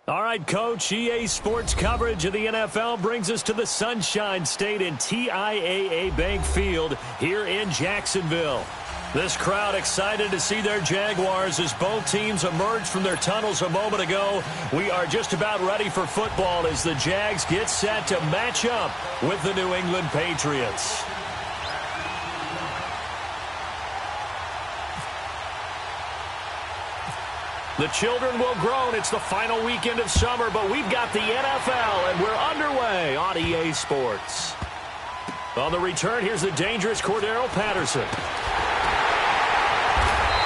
All right, Coach, EA Sports coverage of the NFL brings us to the Sunshine State in TIAA Bank Field here in Jacksonville. This crowd excited to see their Jaguars as both teams emerged from their tunnels a moment ago. We are just about ready for football as the Jags get set to match up with the New England Patriots. The children will groan. It's the final weekend of summer, but we've got the NFL, and we're underway on EA Sports. On the return, here's the dangerous Cordero Patterson.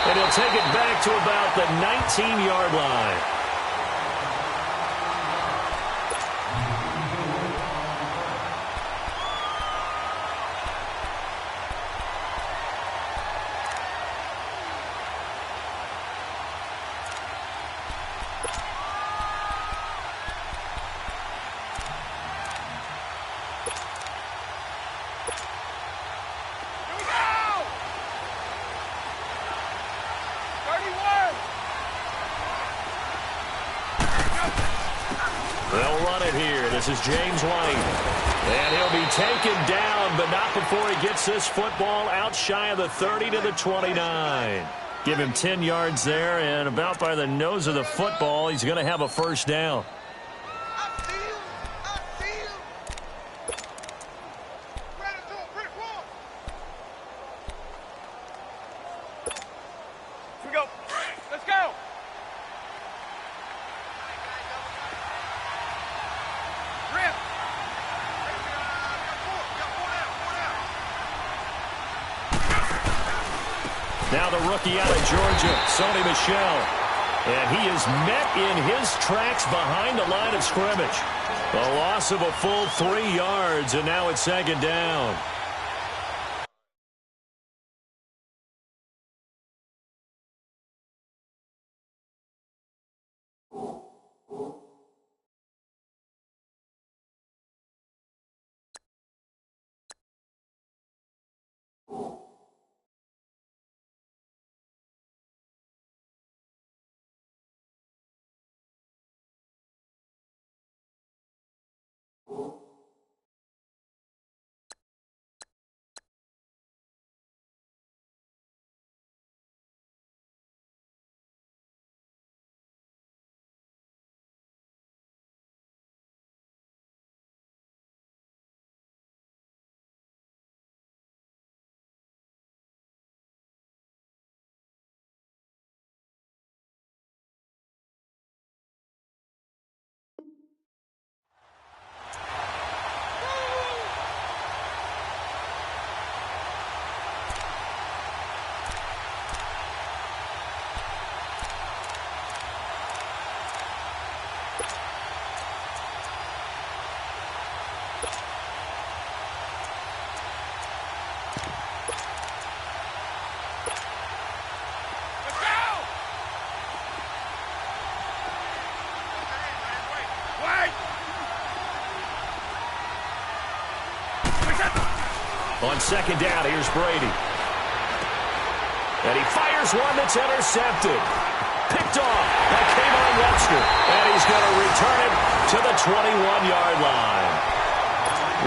And he'll take it back to about the 19-yard line. They'll run it here. This is James White. And he'll be taken down, but not before he gets this football out shy of the 30 to the 29. Give him 10 yards there, and about by the nose of the football, he's going to have a first down. Now the rookie out of Georgia, Sony Michel. And he is met in his tracks behind the line of scrimmage. A loss of a full 3 yards, and now it's second down. On second down, here's Brady. And he fires one that's intercepted. Picked off by K'Von Webster. And he's going to return it to the 21-yard line.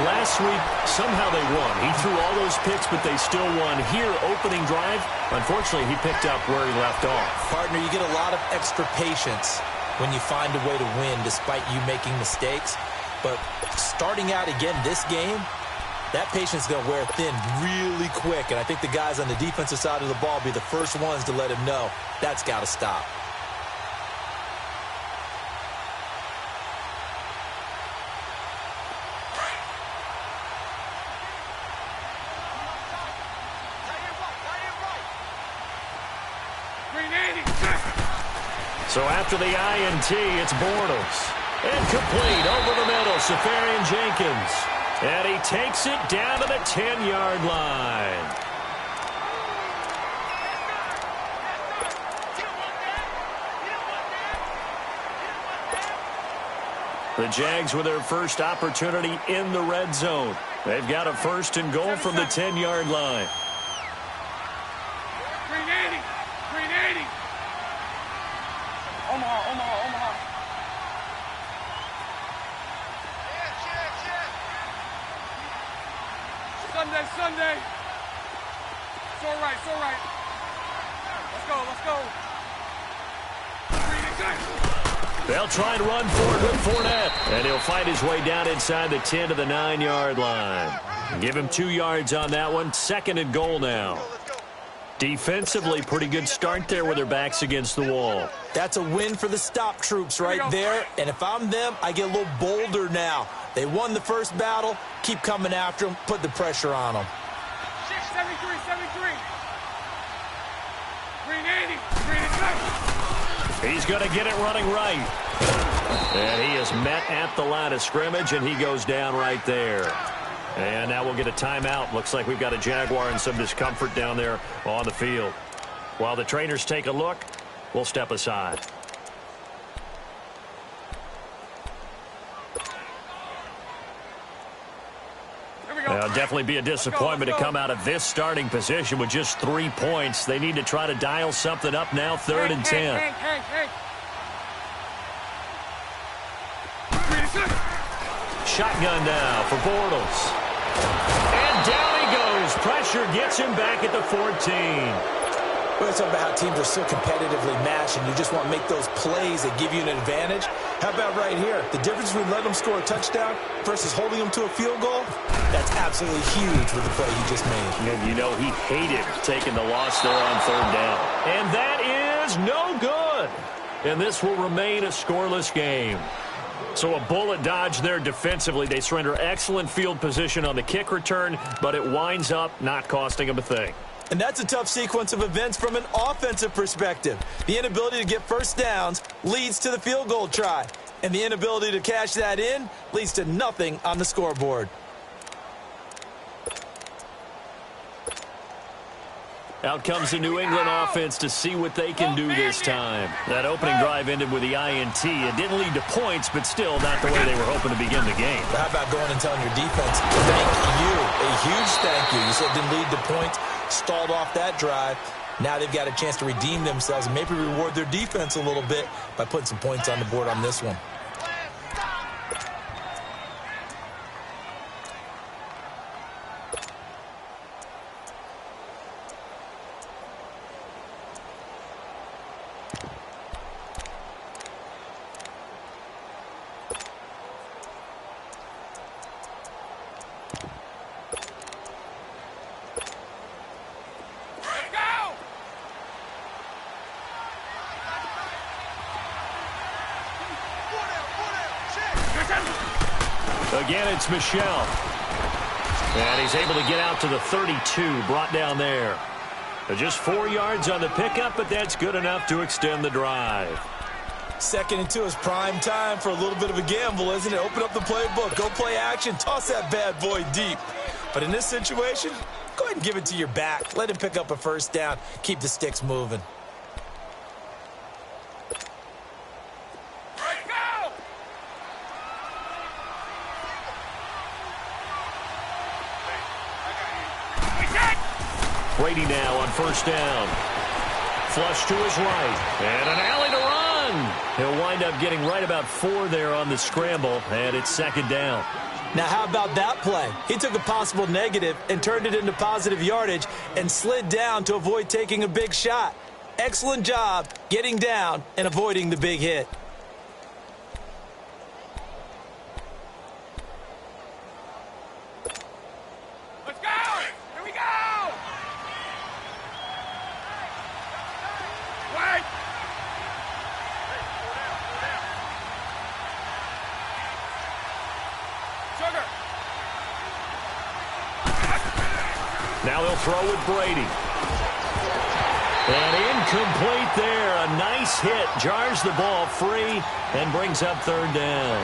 Last week, somehow they won. He threw all those picks, but they still won. Here, opening drive, unfortunately, he picked up where he left off. Partner, you get a lot of extra patience when you find a way to win despite you making mistakes. But starting out again this game, that patience is going to wear thin really quick, and I think the guys on the defensive side of the ball will be the first ones to let him know that's got to stop. So after the INT, it's Bortles. Incomplete over the middle, Safarian Jenkins. And he takes it down to the 10-yard line. The Jags with their first opportunity in the red zone. They've got a first and goal from the 10-yard line. Sunday. It's all right, it's all right. Let's go, let's go. They'll try and run for it with Fournette. And he'll fight his way down inside the 10 to the 9-yard line. Give him 2 yards on that one. 2nd and goal now. Defensively, pretty good start there with their backs against the wall. That's a win for the stop troops right there. And if I'm them, I get a little bolder now. They won the first battle. Keep coming after them. Put the pressure on them. 73, 73. Green 80. Green is good. He's going to get it running right. And he is met at the line of scrimmage, and he goes down right there. And now we'll get a timeout. Looks like we've got a Jaguar and some discomfort down there on the field. While the trainers take a look, we'll step aside. It'll definitely be a disappointment to come out of this starting position with just 3 points. They need to try to dial something up now, 3rd and 10. Shotgun now for Bortles. And down he goes. Pressure gets him back at the 14. Well, it's about how teams are so competitively matched, and you just want to make those plays that give you an advantage. How about right here? The difference between letting them score a touchdown versus holding them to a field goal, that's absolutely huge with the play he just made. And you know he hated taking the loss there on 3rd down. And that is no good. And this will remain a scoreless game. So a bullet dodge there defensively. They surrender excellent field position on the kick return, but it winds up not costing them a thing. And that's a tough sequence of events from an offensive perspective. The inability to get first downs leads to the field goal try. And the inability to cash that in leads to nothing on the scoreboard. Out comes the New England offense to see what they can do this time. That opening drive ended with the INT. It didn't lead to points, but still not the way they were hoping to begin the game. How about going and telling your defense, thank you, a huge thank you. You said it didn't lead to points, stalled off that drive. Now they've got a chance to redeem themselves and maybe reward their defense a little bit by putting some points on the board on this one. Again, it's Michel. And he's able to get out to the 32, brought down there. Just 4 yards on the pickup, but that's good enough to extend the drive. 2nd and 2 is prime time for a little bit of a gamble, isn't it? Open up the playbook, go play action, toss that bad boy deep. But in this situation, go ahead and give it to your back. Let him pick up a first down. Keep the sticks moving. Brady now on 1st down. Flush to his right. And an alley to run. He'll wind up getting right about 4 there on the scramble, and it's 2nd down. Now, how about that play? He took a possible negative and turned it into positive yardage and slid down to avoid taking a big shot. Excellent job getting down and avoiding the big hit. Now they'll throw with Brady. And incomplete there. A nice hit. Jars the ball free and brings up 3rd down.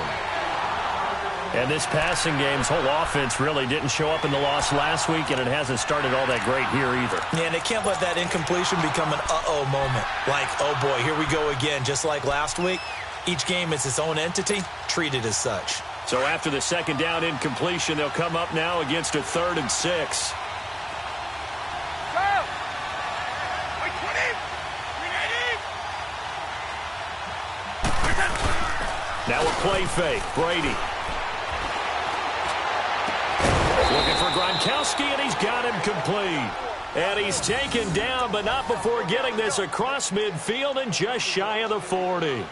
And this passing game's whole offense really didn't show up in the loss last week, and it hasn't started all that great here either. Yeah, and they can't let that incompletion become an uh-oh moment. Like, oh boy, here we go again. Just like last week, each game is its own entity, treated as such. So after the 2nd down incompletion, they'll come up now against a 3rd and 6. Now a play fake. Brady. Looking for Gronkowski, and he's got him complete. And he's taken down, but not before getting this across midfield and just shy of the 40.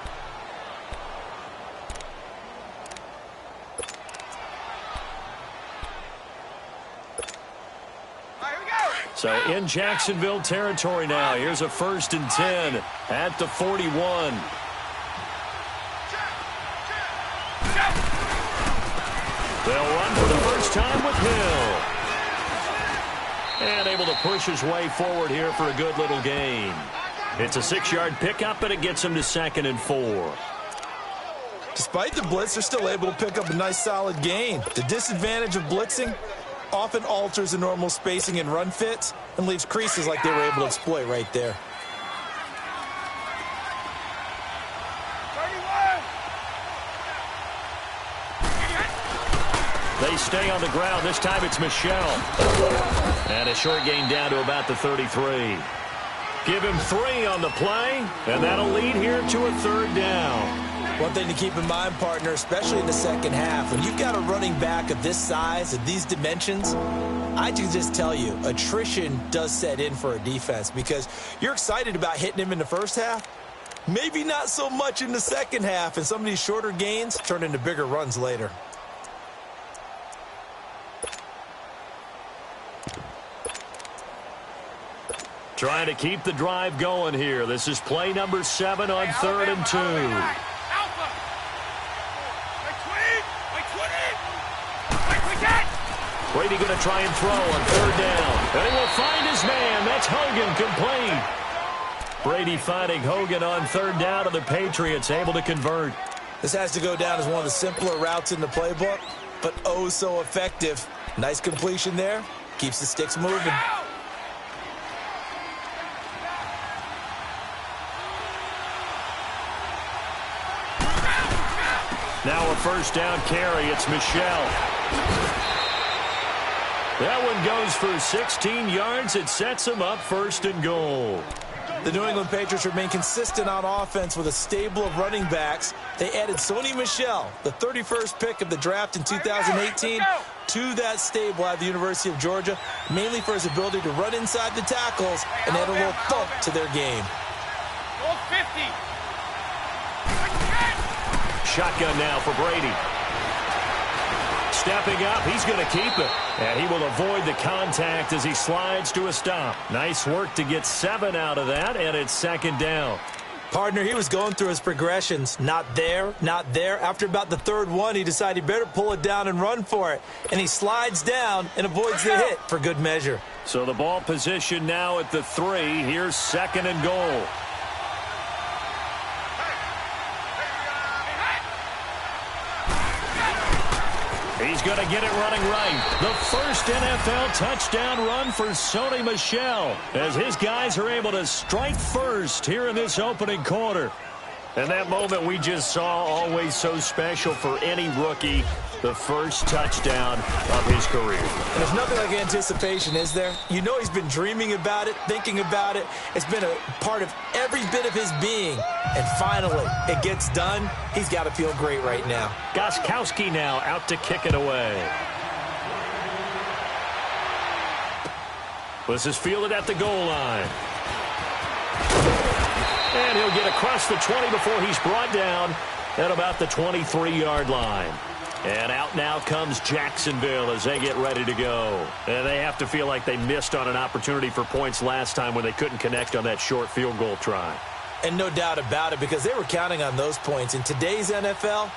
So in Jacksonville territory now. Here's a 1st and 10 at the 41. They'll run for the first time with Hill. And able to push his way forward here for a good little gain. It's a 6-yard pickup, and it gets him to 2nd and 4. Despite the blitz, they're still able to pick up a nice solid gain. The disadvantage of blitzing often alters the normal spacing and run fits and leaves creases like they were able to exploit right there. They stay on the ground. This time it's Michelle. And a short gain down to about the 33. Give him 3 on the play, and that'll lead here to a 3rd down. One thing to keep in mind, partner, especially in the second half, when you've got a running back of this size, of these dimensions, I can just tell you, attrition does set in for a defense because you're excited about hitting him in the first half. Maybe not so much in the second half, and some of these shorter gains turn into bigger runs later. Trying to keep the drive going here. This is play number 7 on 3rd and 2. Brady going to try and throw on 3rd down. And he will find his man. That's Hogan complete. Brady finding Hogan on 3rd down, and the Patriots able to convert. This has to go down as one of the simpler routes in the playbook, but oh so effective. Nice completion there. Keeps the sticks moving. Now a 1st down carry. It's Michelle. That one goes for 16 yards. It sets him up 1st and goal. The New England Patriots remain consistent on offense with a stable of running backs. They added Sony Michel, the 31st pick of the draft in 2018, to that stable at the University of Georgia, mainly for his ability to run inside the tackles and add a little thump to their game. Shotgun now for Brady. Stepping up, he's going to keep it. And he will avoid the contact as he slides to a stop. Nice work to get 7 out of that, and it's 2nd down. Partner, he was going through his progressions. Not there, not there. After about the 3rd one, he decided he better pull it down and run for it. And he slides down and avoids the hit for good measure. So the ball position now at the 3. Here's 2nd and goal. He's going to get it running right. The first NFL touchdown run for Sony Michel as his guys are able to strike first here in this opening quarter. And that moment we just saw, always so special for any rookie, the first touchdown of his career. And there's nothing like anticipation, is there? You know he's been dreaming about it, thinking about it. It's been a part of every bit of his being. And finally, it gets done. He's got to feel great right now. Gronkowski now out to kick it away. This is fielded at the goal line. And he'll get across the 20 before he's brought down at about the 23-yard line. And out now comes Jacksonville as they get ready to go. And they have to feel like they missed on an opportunity for points last time when they couldn't connect on that short field goal try. And no doubt about it, because they were counting on those points. In today's NFL,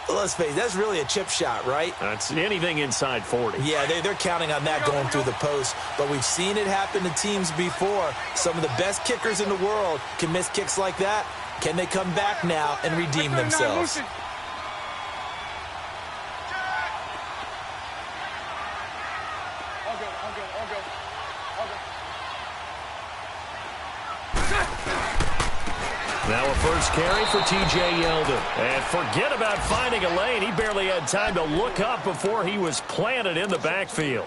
let's face it, that's really a chip shot, right? That's anything inside 40. Yeah, they're counting on that going through the post. But we've seen it happen to teams before. Some of the best kickers in the world can miss kicks like that. Can they come back now and redeem themselves? Now a first carry for T.J. Yeldon. And forget about finding a lane. He barely had time to look up before he was planted in the backfield.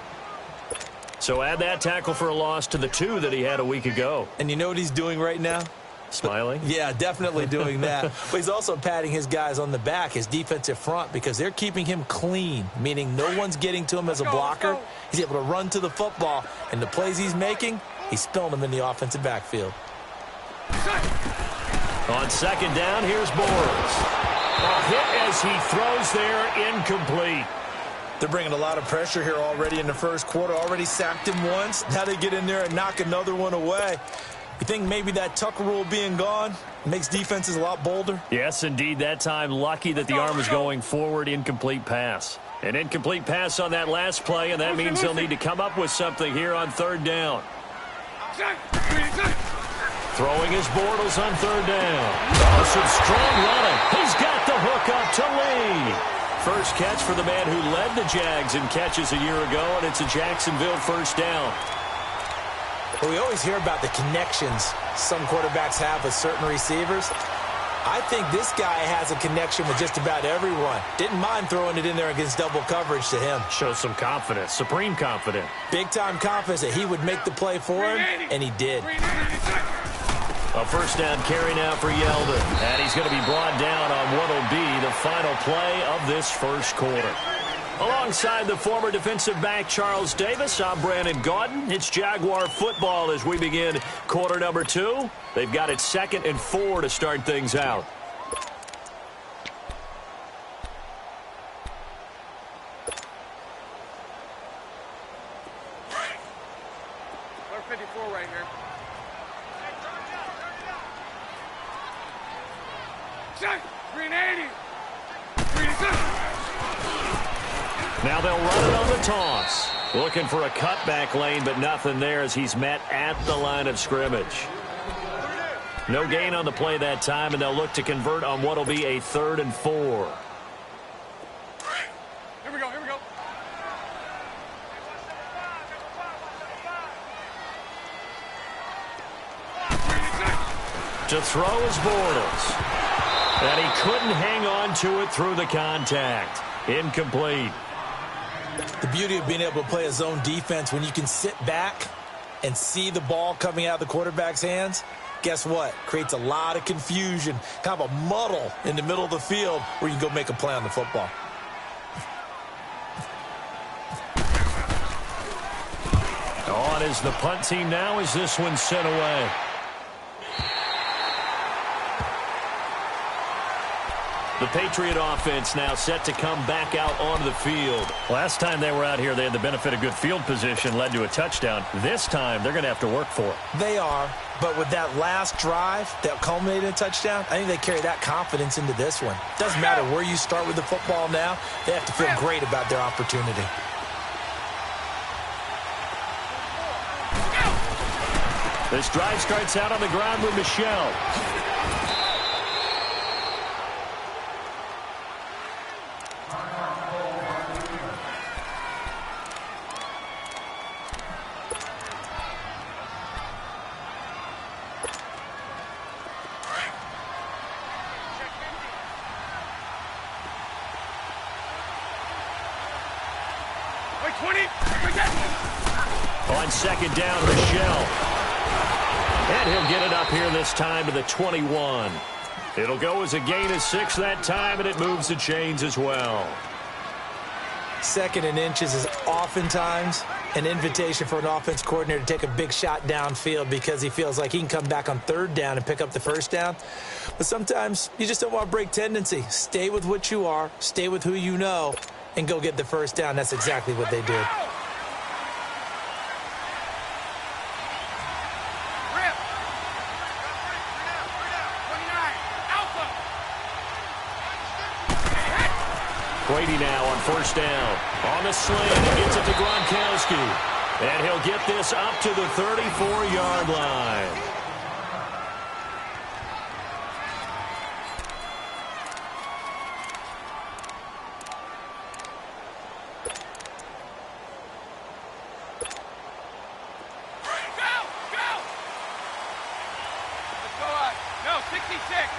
So add that tackle for a loss to the 2 that he had a week ago. And you know what he's doing right now? Smiling? Yeah, definitely doing that. But he's also patting his guys on the back, his defensive front, because they're keeping him clean, meaning no one's getting to him as a blocker. He's able to run to the football, and the plays he's making, he's spilling them in the offensive backfield. On second down, here's Bortles. A hit as he throws there, incomplete. They're bringing a lot of pressure here already in the first quarter. Already sacked him once. Now they get in there and knock another one away. You think maybe that Tucker rule being gone makes defenses a lot bolder? Yes, indeed. That time, lucky that the arm was going forward. Incomplete pass. An incomplete pass on that last play, and that means they'll need to come up with something here on third down. Throwing his Bortles on third down. Oh, some strong running. He's got the hook up to Lee. First catch for the man who led the Jags in catches a year ago, and it's a Jacksonville first down. Well, we always hear about the connections some quarterbacks have with certain receivers. I think this guy has a connection with just about everyone. Didn't mind throwing it in there against double coverage to him. Shows some confidence, supreme confidence. Big-time confidence that he would make the play for him, and he did. A first down carry now for Yeldon. And he's going to be brought down on what will be the final play of this first quarter. Alongside the former defensive back Charles Davis, I'm Brandon Gaudin. It's Jaguar football as we begin quarter number 2. They've got it 2nd and 4 to start things out. Number 54 right here. Check! 380! 380! Now they'll run it on the toss. Looking for a cutback lane, but nothing there as he's met at the line of scrimmage. No gain on the play that time, and they'll look to convert on what will be a 3rd and 4. Here we go, here we go. To throw is Bortles. And he couldn't hang on to it through the contact. Incomplete. The beauty of being able to play a zone defense when you can sit back and see the ball coming out of the quarterback's hands, guess what? Creates a lot of confusion, kind of a muddle in the middle of the field where you can go make a play on the football. On is the punt team now as this one's sent away. The Patriot offense now set to come back out onto the field. Last time they were out here, they had the benefit of good field position, led to a touchdown. This time, they're going to have to work for it. They are, but with that last drive that culminated in a touchdown, I think they carry that confidence into this one. Doesn't matter where you start with the football now, they have to feel great about their opportunity. This drive starts out on the ground with Michel. On second down, Michel. And he'll get it up here this time to the 21. It'll go as a gain of 6 that time, and it moves the chains as well. 2nd and inches is oftentimes an invitation for an offense coordinator to take a big shot downfield because he feels like he can come back on 3rd down and pick up the 1st down. But sometimes you just don't want to break tendency. Stay with what you are, stay with who you know, and go get the 1st down. That's exactly what they did. Brady now on 1st down. On the slant, he gets it to Gronkowski. And he'll get this up to the 34-yard line. No, 66.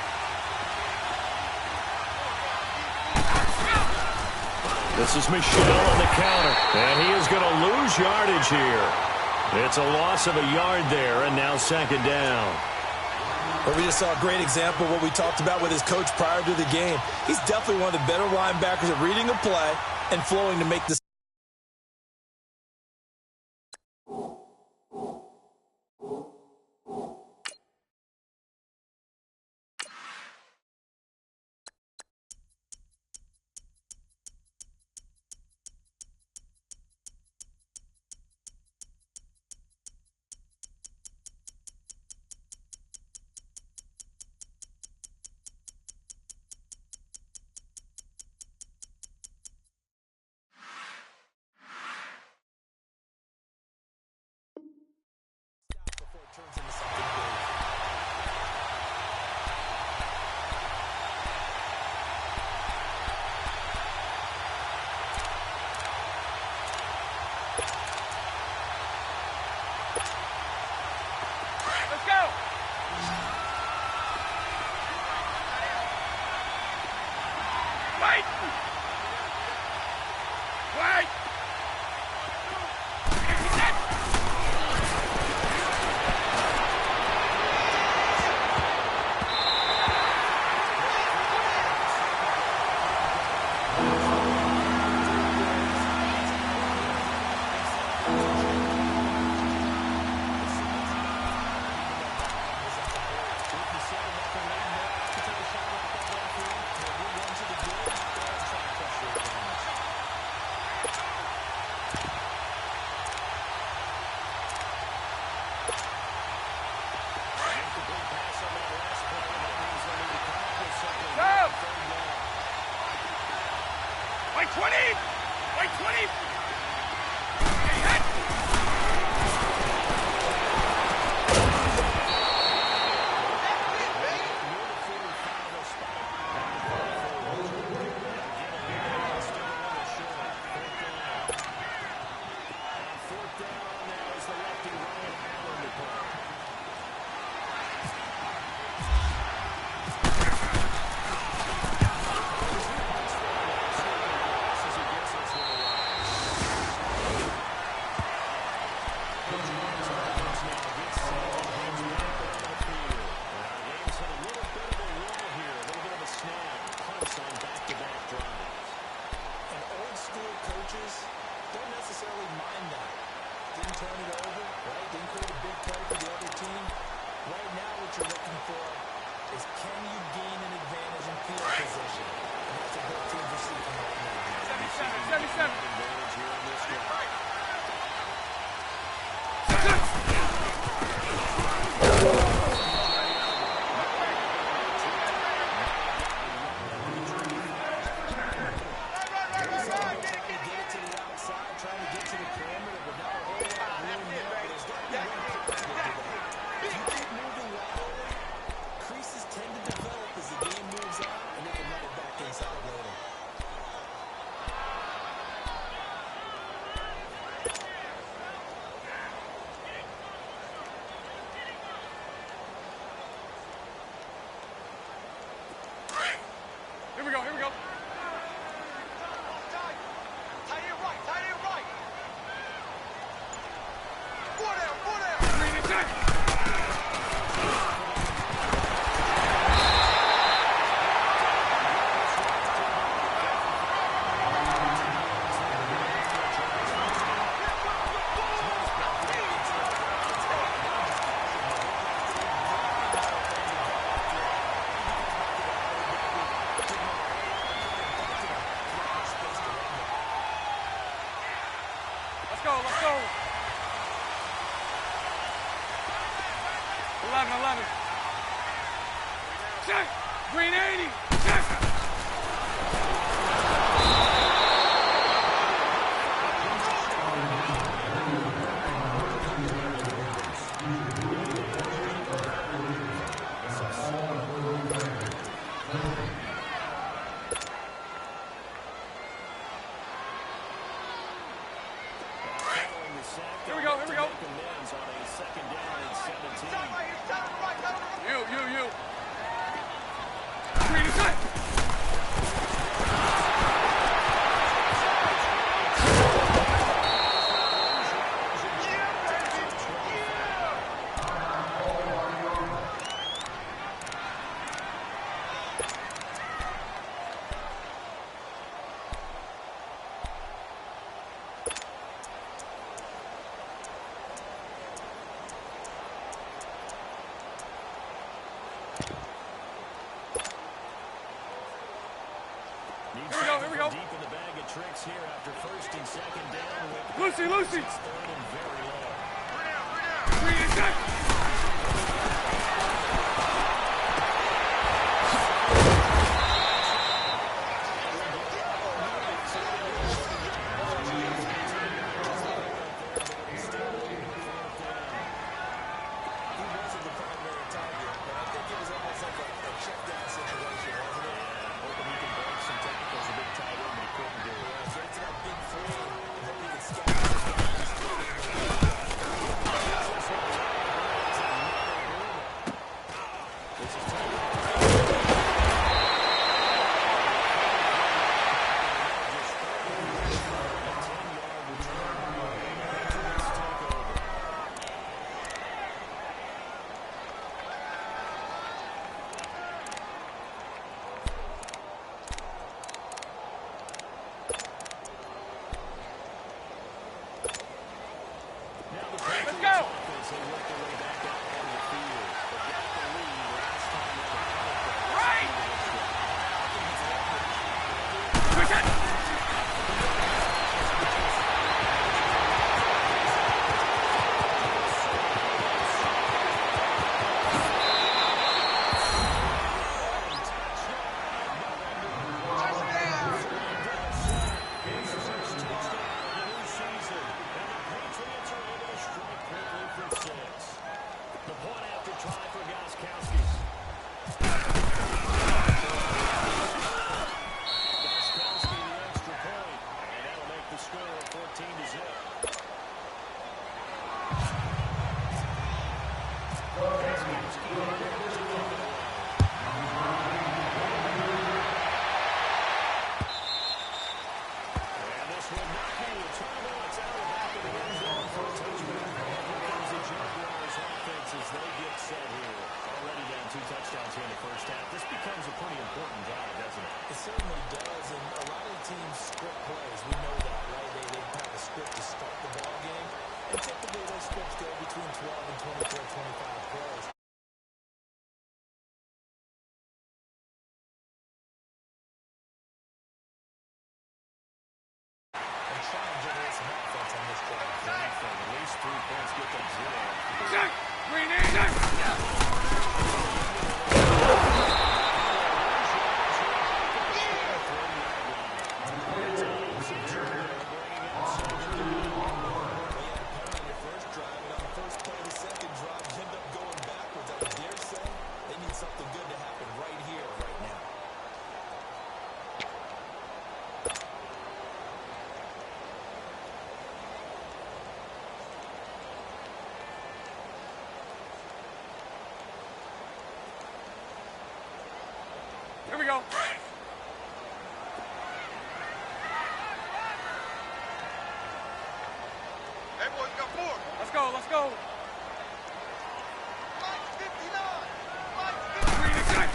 This is Michel on the counter, and he is going to lose yardage here. It's a loss of a yard there, and now 2nd down. But we just saw a great example of what we talked about with his coach prior to the game. He's definitely one of the better linebackers at reading a play and flowing to make this. Turns into something big. Let's go. Wait. Wait. Wait 20! Wait 20! Don't necessarily mind that. Didn't turn it over, right? Didn't create a big play for the other team. Right now what you're looking for is can you gain an advantage in field position? And that's a good team for seeking right now. 77. Advantage here in this game. Here we go, here we go. Tight end right, tight end right. Four down, four down. Green and tight. Let's go, let's go. 11. Check. Green 80. Check. Here we go, here we go. You. Green and tight. go. Deep in the bag of tricks here after first and second down with Lucy, Lucy. third and very low. Three and check. Let's go. Right. Push it. Check. Green in. Check. Here we go. Hey, boys, we got four. Let's go. Let's go. Mike 59. Mike 59. Green and check.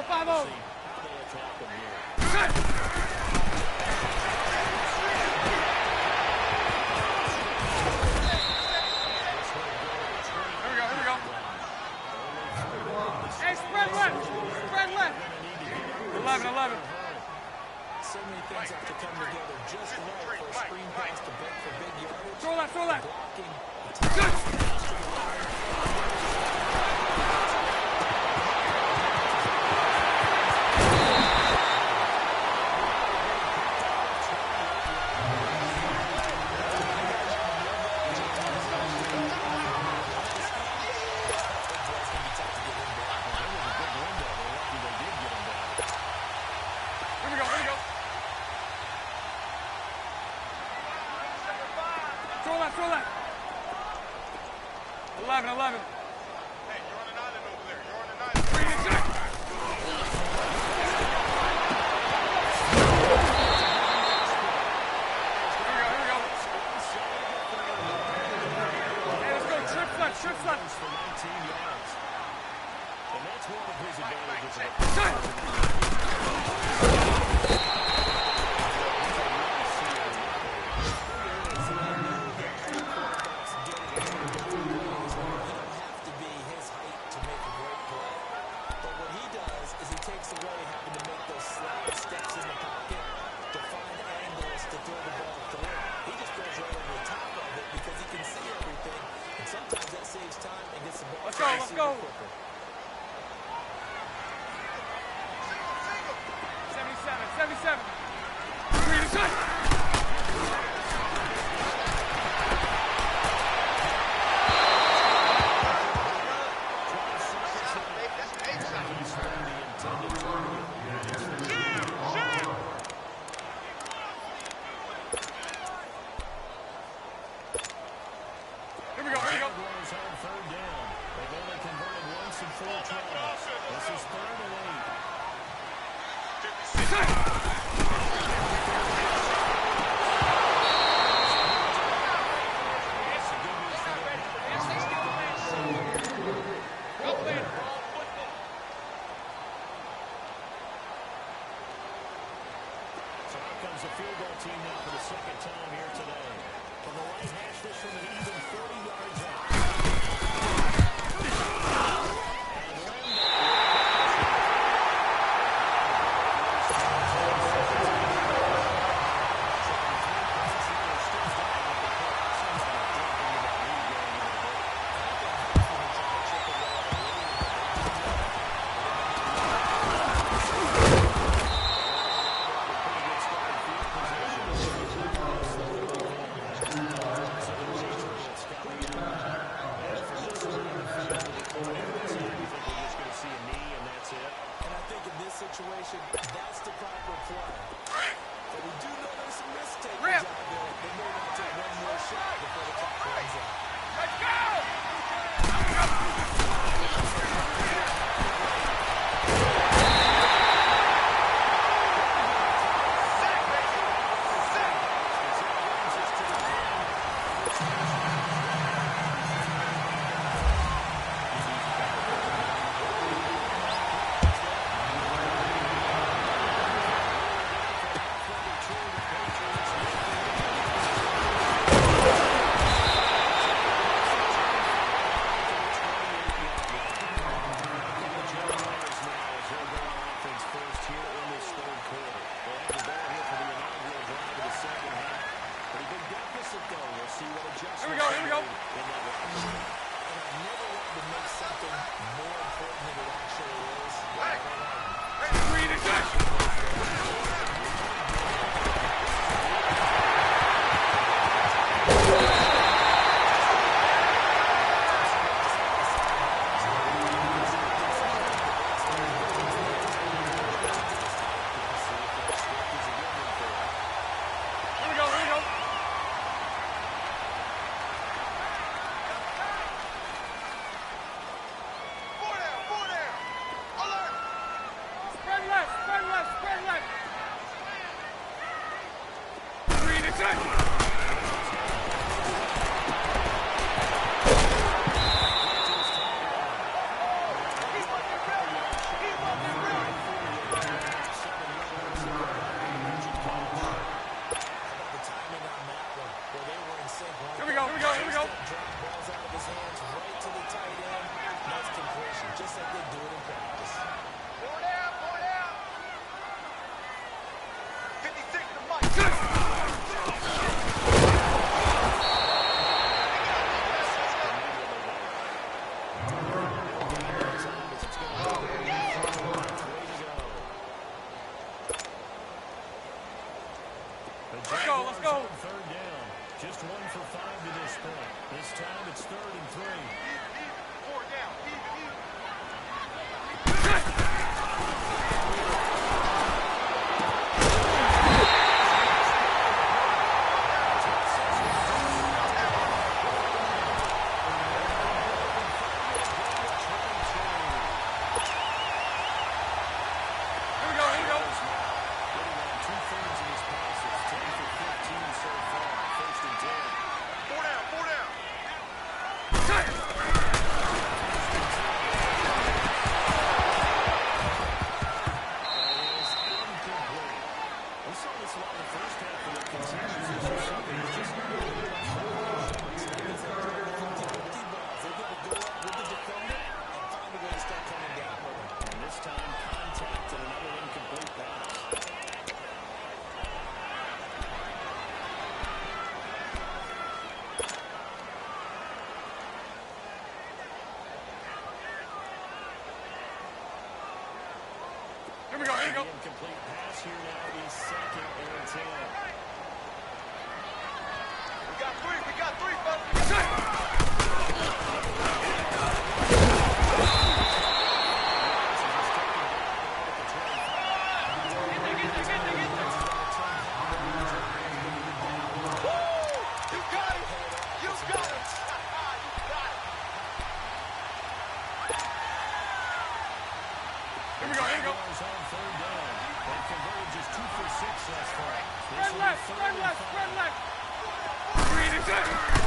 5-0. Hey, spread left. Spread left. 11. So many things have to come together just right for a screen pass to break for big yardage. Throw left. Blocking. Throw left. 11. Hey, you're on an island over there. You're on an island. Green and check. Here we go. Hey, let's go. Trip left. For 19 yards. And that's one of his advantages. Let's go. 77. Green and check. Here we go. Third down. They've only converted once in 4 tries. This is 3rd and 8. So out comes the field goal team now for the 2nd time here today. From the right hash, this from an even 40 yards out. Situation, that's the proper play. But we do know there's some risk takers Rip. out there. They may not take one more shot before the clock runs out. Let's go. Here we go. And I've never wanted to make something more important than it actually is. Green and check. Let's go, let's go. Third down. Just 1 for 5 to this point. This time it's 3rd and 3. Even. 4 down. Even. Here we go, here we go. The incomplete pass here now is 2nd and 10. We got three, folks. Here we go, here we go. On 3rd down. They've converted just 2 for 6 thus far. Spread left, spread left, spread left. 3 to 6.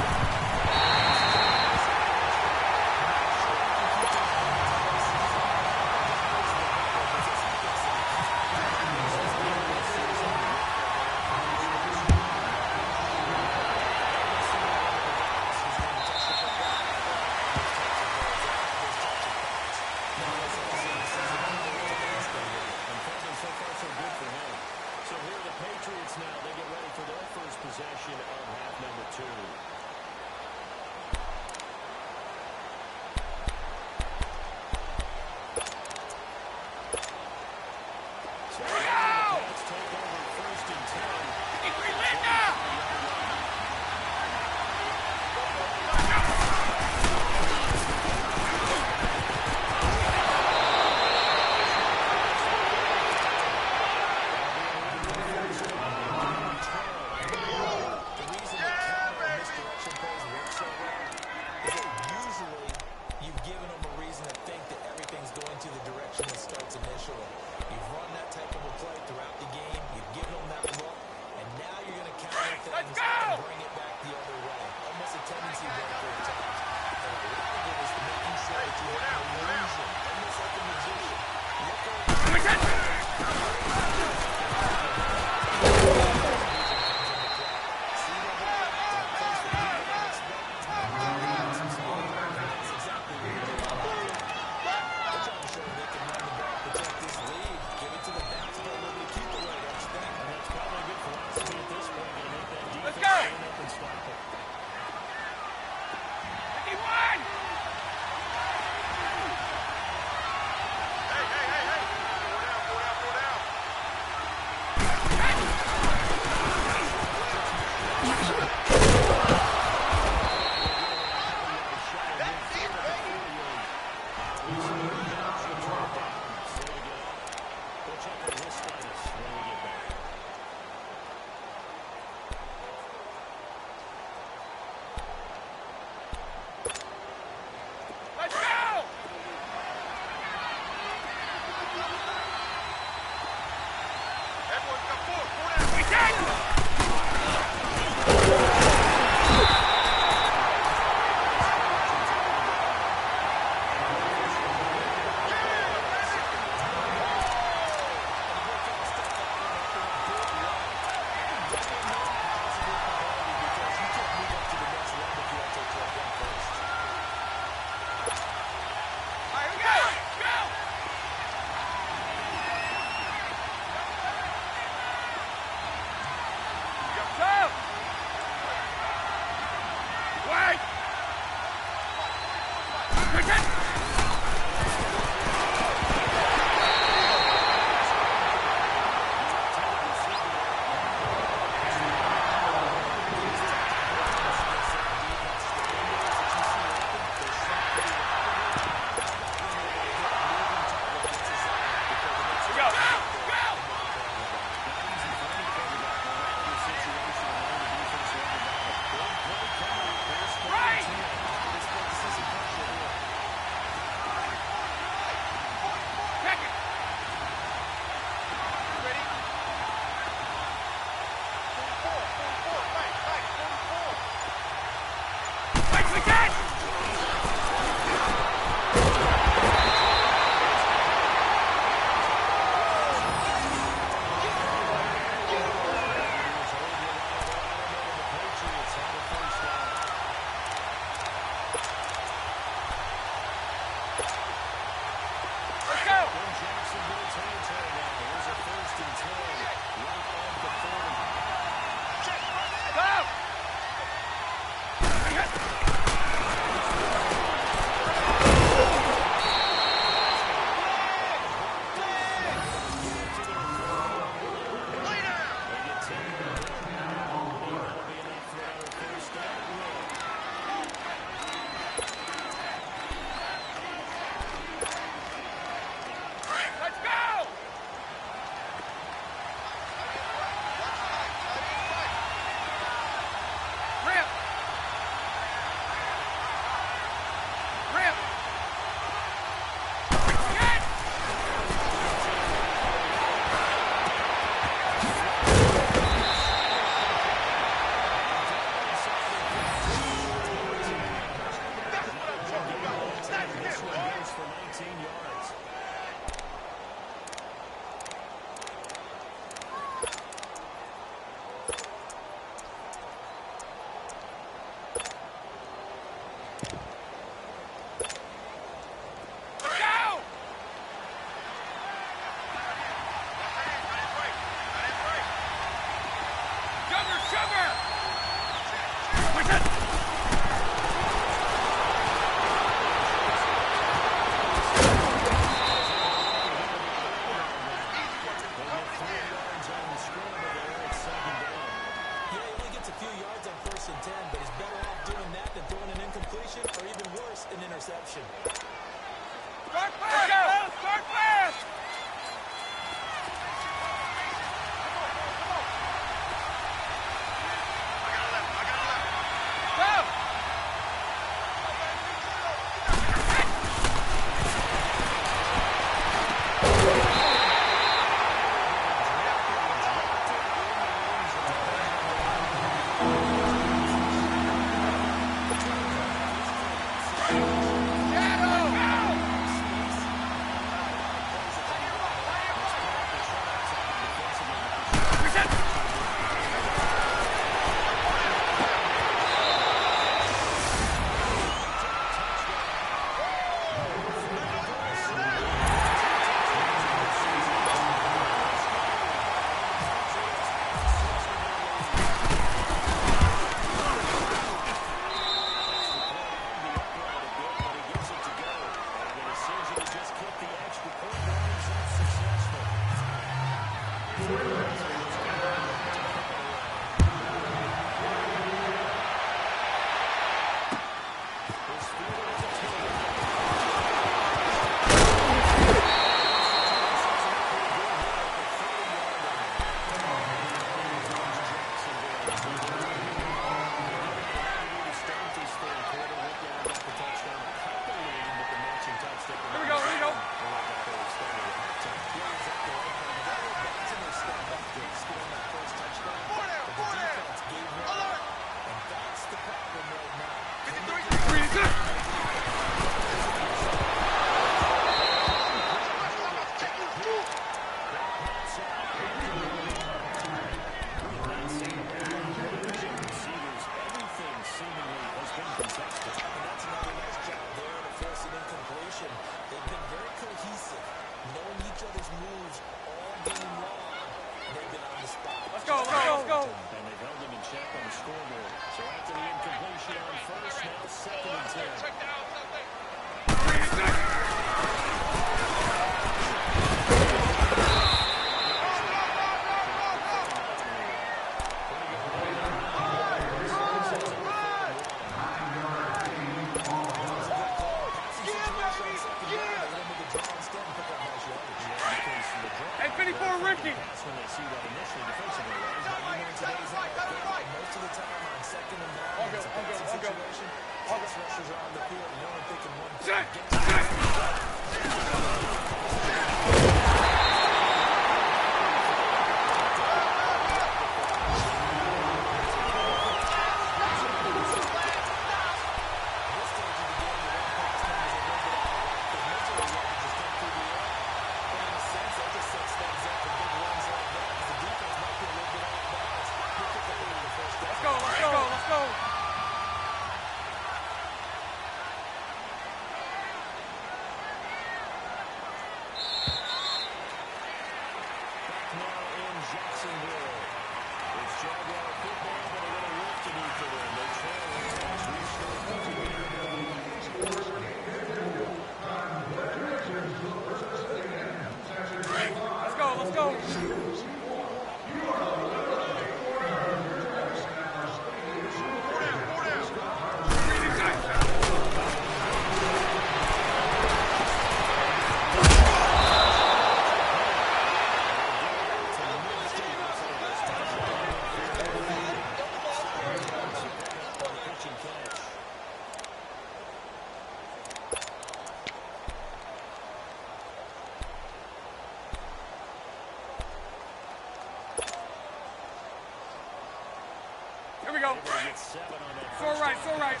It's all right, it's all right.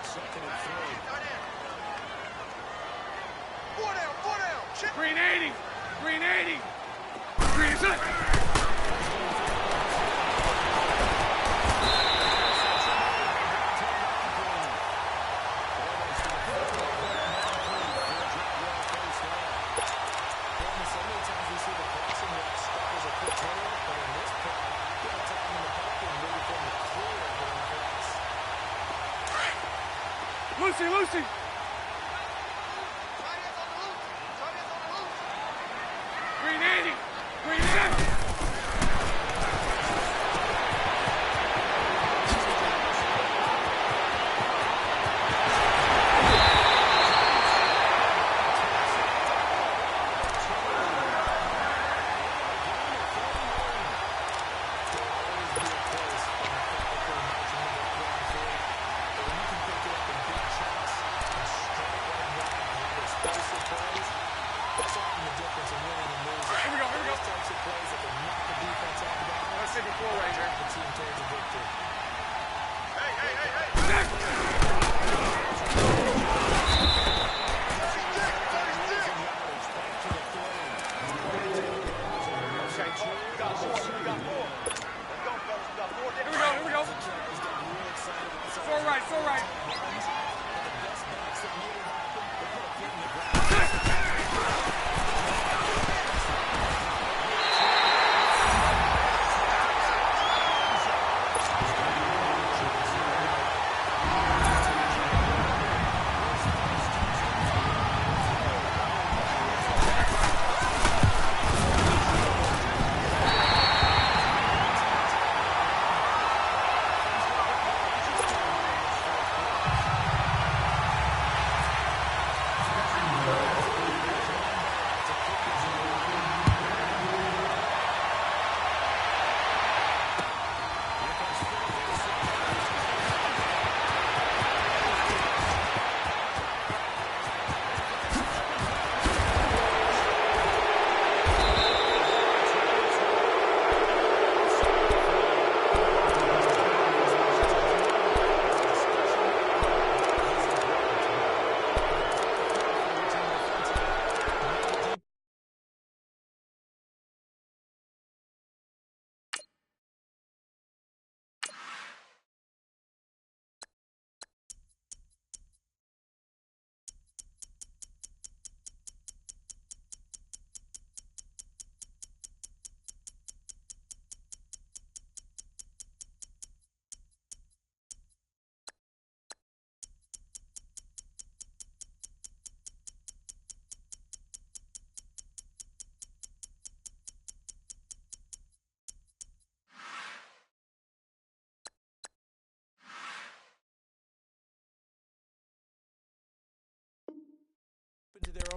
Second and 3. 4 down, 4 down. Chip. Green 80. Green 80. Green is it. Lucy, Lucy. Green 80. Green 80.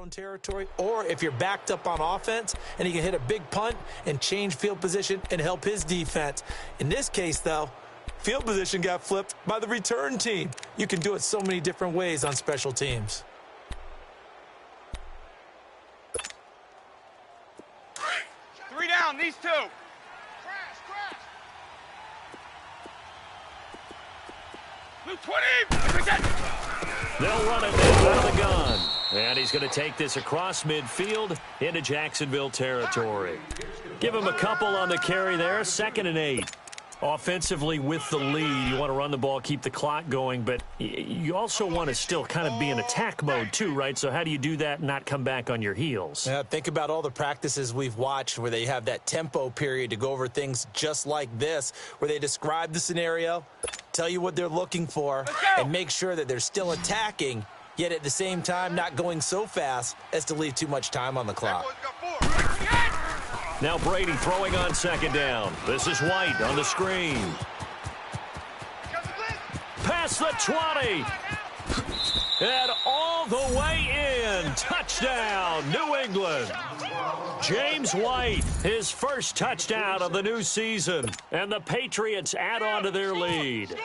own territory, or if you're backed up on offense and he can hit a big punt and change field position and help his defense. In this case, though, field position got flipped by the return team. You can do it so many different ways on special teams. Three down, these two. Crash, crash. Blue 20. They'll run it now out of the gun. And he's going to take this across midfield into Jacksonville territory. Give him a couple on the carry there, 2nd and 8. Offensively with the lead, you want to run the ball, keep the clock going, but you also want to still kind of be in attack mode too, right? So how do you do that and not come back on your heels? Yeah, think about all the practices we've watched where they have that tempo period to go over things just like this, where they describe the scenario, tell you what they're looking for, and make sure that they're still attacking, yet at the same time not going so fast as to leave too much time on the clock. Now Brady throwing on 2nd down. This is White on the screen. Past the 20. And all the way in. Touchdown, New England. James White, his first touchdown of the new season. And the Patriots add on to their lead.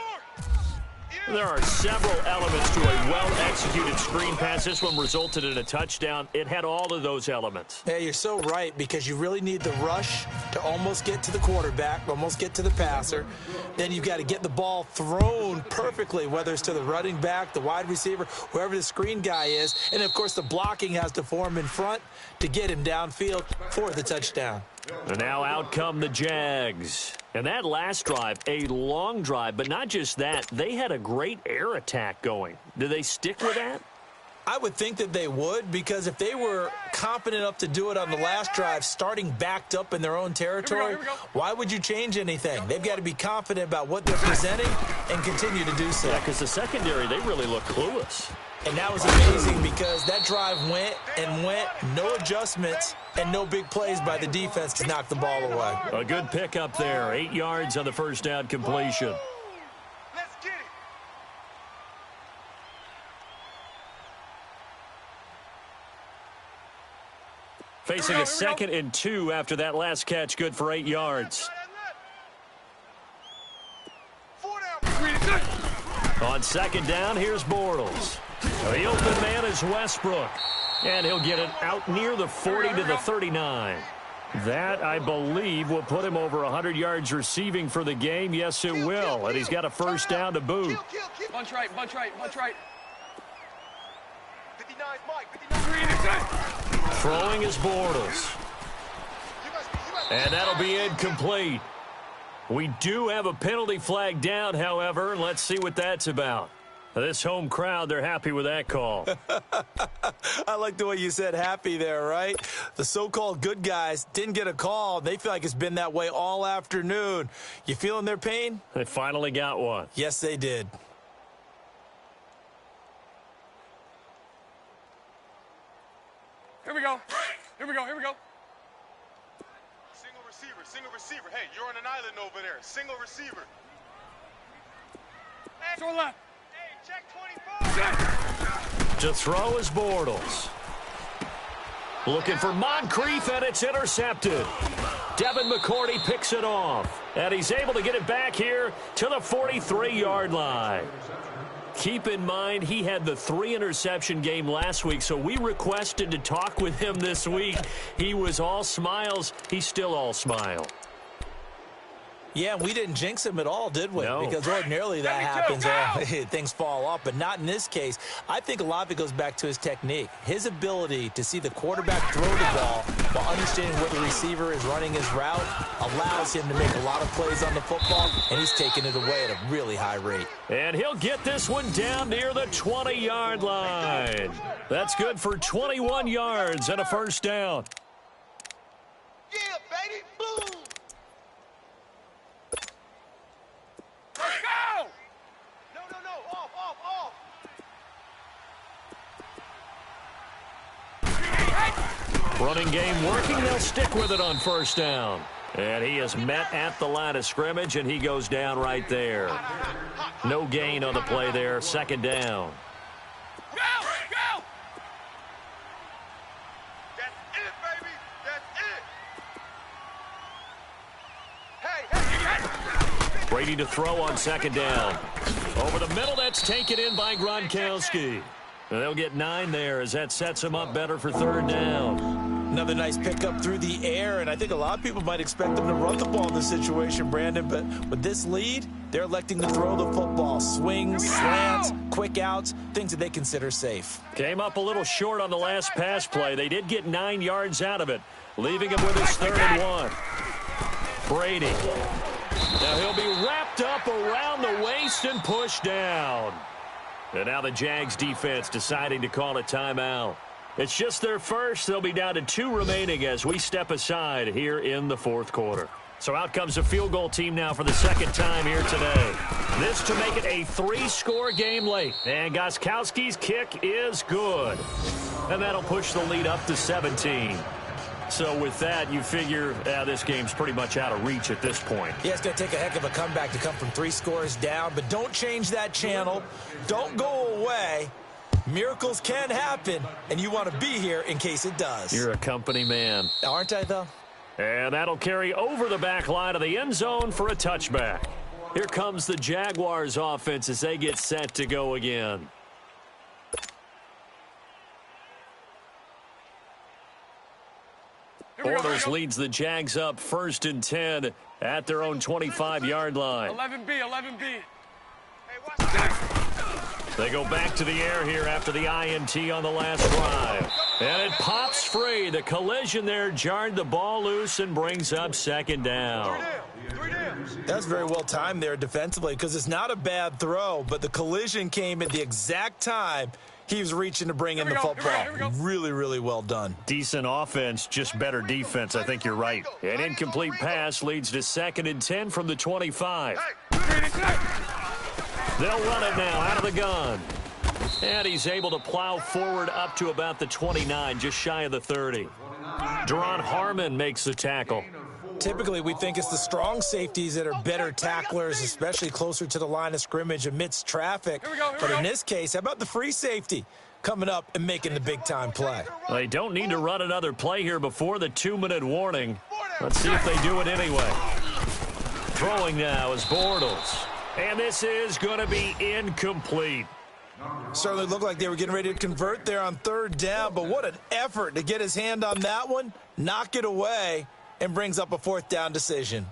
There are several elements to a well-executed screen pass. This one resulted in a touchdown. It had all of those elements. Yeah, you're so right, because you really need the rush to almost get to the quarterback, almost get to the passer. Then you've got to get the ball thrown perfectly, whether it's to the running back, the wide receiver, whoever the screen guy is. And, of course, the blocking has to form in front to get him downfield for the touchdown. And now out come the Jags. And that last drive, a long drive, but not just that. They had a great air attack going. Do they stick with that? I would think that they would, because if they were confident enough to do it on the last drive, starting backed up in their own territory, Here we go. why would you change anything? They've got to be confident about what they're presenting and continue to do so. Yeah, because the secondary, they really look clueless. And that was amazing, because that drive went and went, no adjustments, and no big plays by the defense to knock the ball away. A good pickup there. 8 yards on the first down completion. Let's get it. Facing a 2nd and 2 after that last catch. Good for 8 yards. 4 down. On 2nd down, here's Bortles. The open man is Westbrook. And he'll get it out near the 40 to the 39. That, I believe, will put him over 100 yards receiving for the game. Yes, it will. And he's got a first down to boot. Kill. Bunch right, bunch right, bunch right. 59's Mike. 59. Throwing is Bortles. And that'll be incomplete. We do have a penalty flag down, however. Let's see what that's about. This home crowd, they're happy with that call. I like the way you said happy there, right? The so-called good guys didn't get a call. They feel like it's been that way all afternoon. You feeling their pain? They finally got one. Yes, they did. Here we go. Here we go. Single receiver. Hey, you're on an island over there. Single receiver. So left. Hey, check 24. To throw is Bortles. Looking for Moncrief, and it's intercepted. Devin McCourty picks it off. And he's able to get it back here to the 43-yard line. Keep in mind, he had the 3-interception game last week, so we requested to talk with him this week. He was all smiles. He's still all smile. Yeah, we didn't jinx him at all, did we? No. Because ordinarily that happens. Things fall off, but not in this case. I think a lot of it goes back to his technique. His ability to see the quarterback throw the ball while understanding where the receiver is running his route allows him to make a lot of plays on the football, and he's taking it away at a really high rate. And he'll get this one down near the 20-yard line. That's good for 21 yards and a first down. Yeah, baby. Boom. Let's go! No. Off. Running game working. They'll stick with it on first down. And he is met at the line of scrimmage, and he goes down right there. No gain on the play there. Second down. Go! Brady to throw on second down. Over the middle, that's taken in by Gronkowski. And they'll get 9 there as that sets them up better for third down. Another nice pickup through the air, and I think a lot of people might expect them to run the ball in this situation, Brandon, but with this lead, they're electing to throw the football. Swings, slants, quick outs, things that they consider safe. Came up a little short on the last pass play. They did get 9 yards out of it, leaving him with his 3rd and 1. Brady. Now he'll be wrapped up around the waist and pushed down. And now the Jags defense deciding to call a timeout. It's just their first. They'll be down to 2 remaining as we step aside here in the 4th quarter. So out comes a field goal team now for the 2nd time here today. This to make it a 3-score game late. And Gostkowski's kick is good. And that'll push the lead up to 17. So with that, you figure this game's pretty much out of reach at this point. Yeah, it's going to take a heck of a comeback to come from 3 scores down, but don't change that channel. Don't go away. Miracles can happen, and you want to be here in case it does. You're a company man. Aren't I, though? And that'll carry over the back line of the end zone for a touchback. Here comes the Jaguars offense as they get set to go again. Bortles leads the Jags up 1st and 10 at their own 25-yard line. 11B, 11B. Hey, watch that. They go back to the air here after the INT on the last drive. And it pops free. The collision there jarred the ball loose and brings up 2nd down. 3 down. That's very well timed there defensively because it's not a bad throw, but the collision came at the exact time he was reaching to bring in the football. Really, really well done. Decent offense, just better defense. I think you're right. An incomplete pass leads to 2nd and 10 from the 25. They'll run it now out of the gun. And he's able to plow forward up to about the 29, just shy of the 30. Deron Harmon makes the tackle. Typically, we think it's the strong safeties that are better tacklers, especially closer to the line of scrimmage amidst traffic. But in this case, how about the free safety coming up and making the big-time play? They don't need to run another play here before the 2-minute warning. Let's see if they do it anyway. Throwing now is Bortles. And this is going to be incomplete. Certainly looked like they were getting ready to convert there on 3rd down, but what an effort to get his hand on that one, knock it away, and brings up a 4th down decision.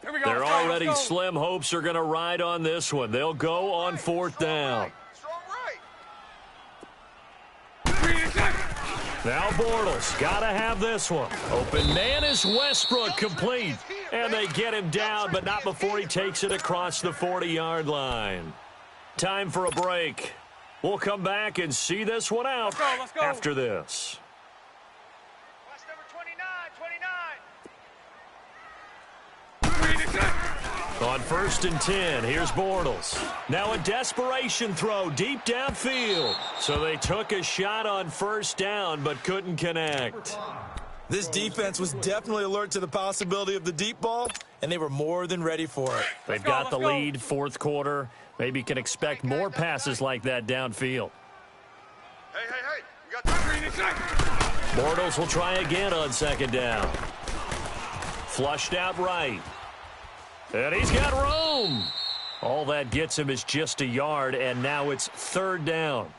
Their already slim hopes are going to ride on this one. They'll go on 4th down. Now Bortles got to have this one. Open man is Westbrook, complete. And they get him down, but not before he takes it across the 40-yard line. Time for a break. We'll come back and see this one out after this. Watch number 29. On 1st and 10, here's Bortles. Now a desperation throw deep downfield. So they took a shot on 1st down, but couldn't connect. This defense was definitely alert to the possibility of the deep ball, and they were more than ready for it. They've got the lead, 4th quarter. Maybe can expect more passes like that downfield. Hey. We got 3 seconds. Bortles will try again on 2nd down. Flushed out right. And he's got room. All that gets him is just a yard, and now it's 3rd down.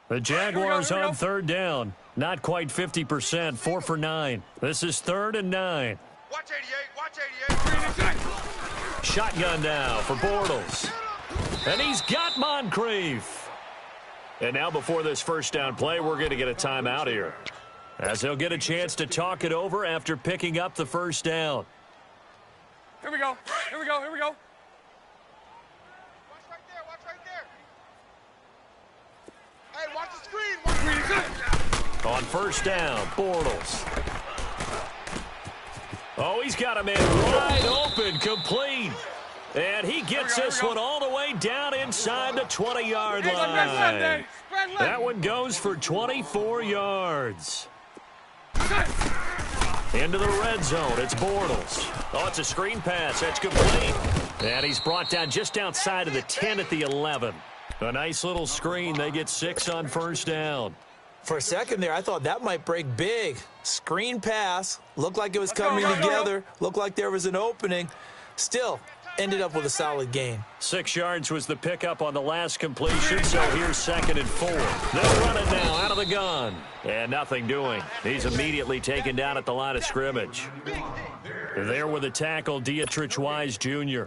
The Jaguars on 3rd down. Not quite 50%, 4 for 9. This is 3rd and 9. Watch 88. 88. Shotgun now for Bortles. And he's got Moncrief. And now before this 1st down play, we're going to get a timeout here, as they'll get a chance to talk it over after picking up the 1st down. Here we go. Watch right there. Hey, watch the screen. On 1st down, Bortles. Oh, he's got a man wide open, complete. And he gets this one all the way down inside the 20-yard line. That one goes for 24 yards. Into the red zone. It's Bortles. Oh, it's a screen pass. That's complete. And he's brought down just outside of the 10 at the 11. A nice little screen. They get 6 on first down. For a second there, I thought that might break big. Screen pass. Looked like it was coming together. Looked like there was an opening. Still, ended up with a solid gain. 6 yards was the pickup on the last completion, so here's 2nd and 4. They'll run it now out of the gun. And nothing doing. He's immediately taken down at the line of scrimmage. There with the tackle, Dietrich Wise Jr.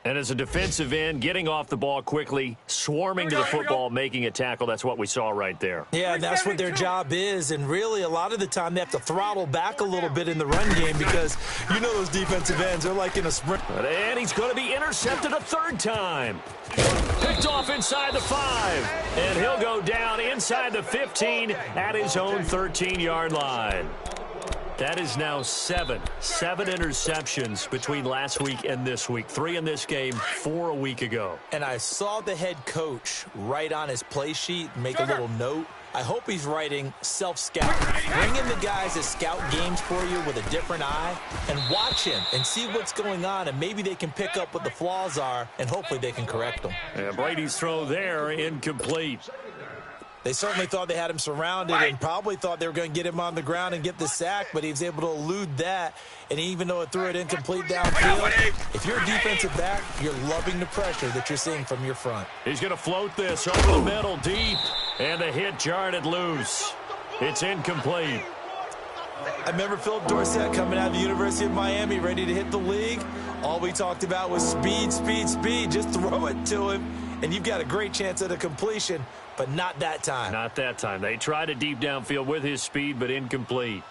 And as a defensive end, getting off the ball quickly, swarming to the football, making a tackle, that's what we saw right there. Yeah, and that's what their job is. And really, a lot of the time, they have to throttle back a little bit in the run game because you know those defensive ends, they're like in a sprint. And he's going to be intercepted a 3rd time. Picked off inside the 5. And he'll go down inside the 15 at his own 13-yard line. That is now 7 interceptions between last week and this week. 3 in this game, 4 a week ago. And I saw the head coach write on his play sheet, make a little note. I hope he's writing self-scout. Bring in the guys that scout games for you with a different eye and watch him and see what's going on, and maybe they can pick up what the flaws are, and hopefully they can correct them. And Brady's throw there, incomplete. They certainly thought they had him surrounded and probably thought they were going to get him on the ground and get the sack, but he was able to elude that. And even though it threw it incomplete downfield, if you're a defensive back, you're loving the pressure that you're seeing from your front. He's going to float this over the middle deep, and the hit jarred it loose. It's incomplete. I remember Philip Dorsett coming out of the University of Miami ready to hit the league. All we talked about was speed, speed, speed. Just throw it to him, and you've got a great chance at a completion. But not that time. Not that time. They tried a deep downfield with his speed, but incomplete.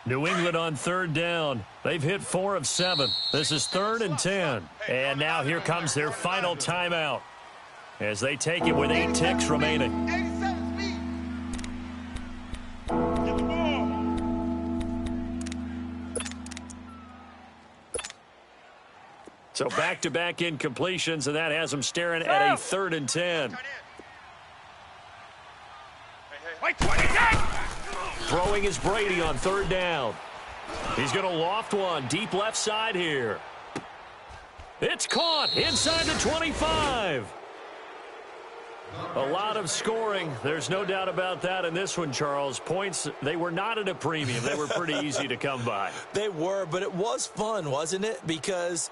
New England on 3rd down. They've hit 4 of 7. This is 3rd and 10. And now here comes their final timeout as they take it with 8 ticks remaining. So back-to-back incompletions, and that has them staring at a 3rd and 10. Throwing is Brady on 3rd down. He's going to loft one deep left side here. It's caught inside the 25. A lot of scoring. There's no doubt about that in this one, Charles. Points, they were not at a premium. They were pretty easy to come by. They were, but it was fun, wasn't it? Because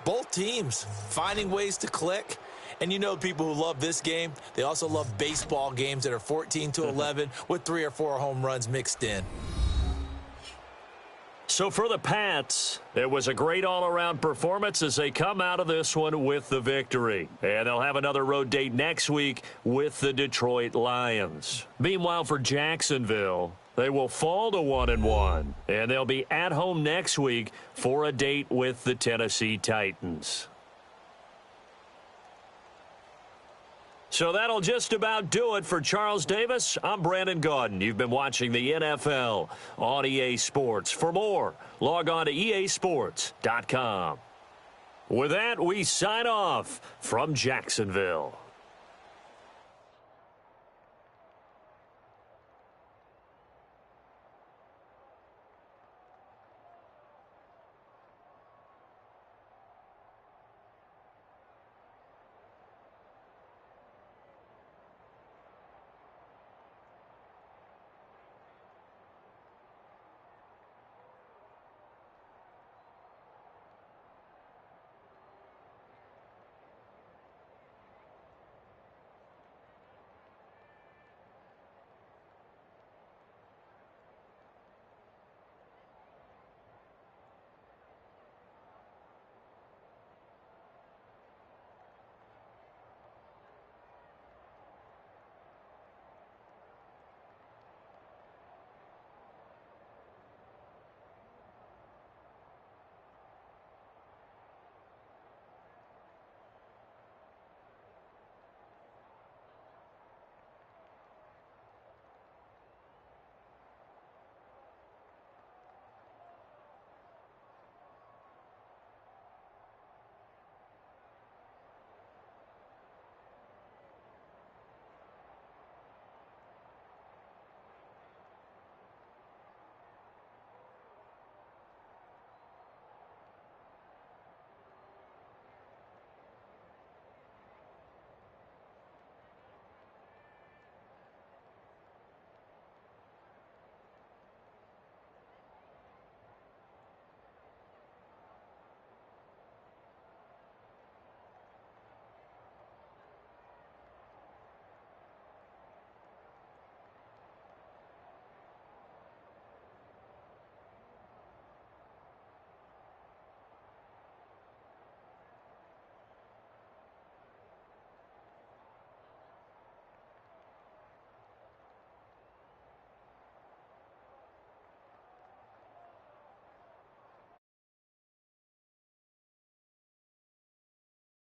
both teams finding ways to click. And you know people who love this game, they also love baseball games that are 14-11 with 3 or 4 home runs mixed in. So for the Pats, it was a great all-around performance as they come out of this one with the victory. And they'll have another road date next week with the Detroit Lions. Meanwhile, for Jacksonville, they will fall to 1-1. And they'll be at home next week for a date with the Tennessee Titans. So that'll just about do it for Charles Davis. I'm Brandon Gaudin. You've been watching the NFL on EA Sports. For more, log on to easports.com. With that, we sign off from Jacksonville.